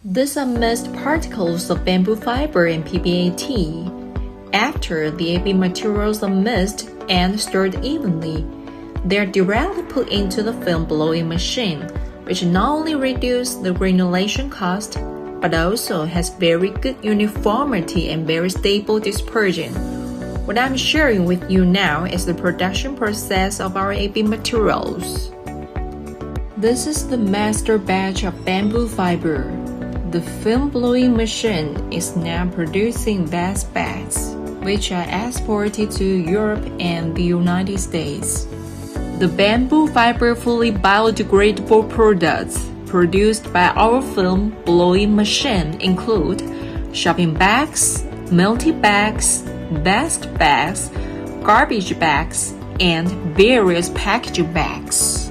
These are mixed particles of bamboo fiber and PBAT. After the AB materials are mixed and stirred evenly, they are directly put into the film blowing machine, which not only reduces the granulation cost, but also has very good uniformity and very stable dispersion. What I'm sharing with you now is the production process of our AB materials. This is the master batch of bamboo fiber. The film blowing machine is now producing vast bags, which are exported to Europe and the United States. The bamboo fiber fully biodegradable products produced by our film blowing machine include shopping bags, multi-bags, desk bags, garbage bags, and various packaging bags.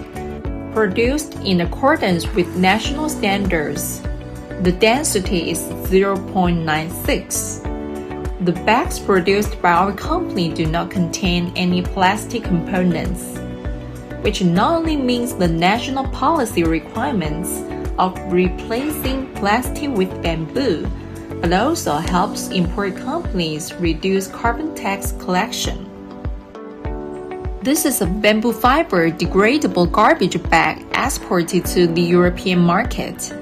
Produced in accordance with national standards, the density is 0.96. The bags produced by our company do not contain any plastic components, which not only meets the national policy requirements of replacing plastic with bamboo, but also helps import companies reduce carbon tax collection. This is a bamboo fiber degradable garbage bag exported to the European market.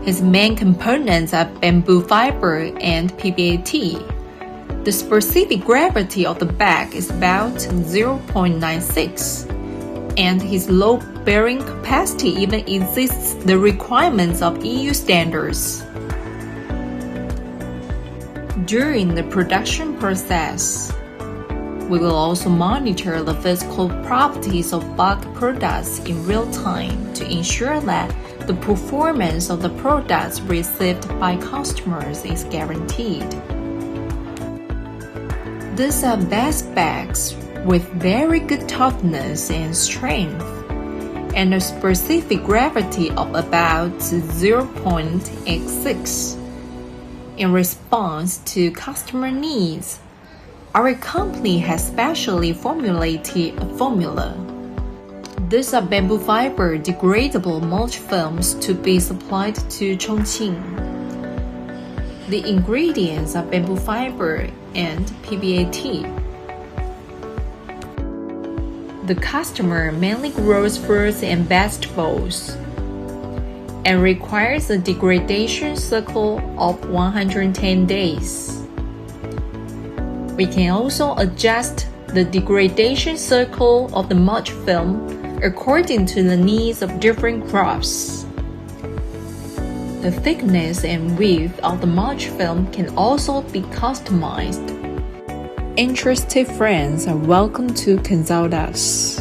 Its main components are bamboo fiber and PBAT. The specific gravity of the bag is about 0.96, and its low bearing capacity even exceeds the requirements of EU standards. During the production process, we will also monitor the physical properties of bulk products in real time to ensure that the performance of the products received by customers is guaranteed. These are vast bags with very good toughness and strength, and a specific gravity of about 0.86. In response to customer needs, our company has specially formulated a formula. These are bamboo fiber degradable mulch films to be supplied to Chongqing. The ingredients are bamboo fiber and PBAT. The customer mainly grows fruits and vegetables and requires a degradation cycle of 110 days. We can also adjust the degradation cycle of the mulch film according to the needs of different crops. The thickness and width of the mulch film can also be customized. Interested friends are welcome to consult us.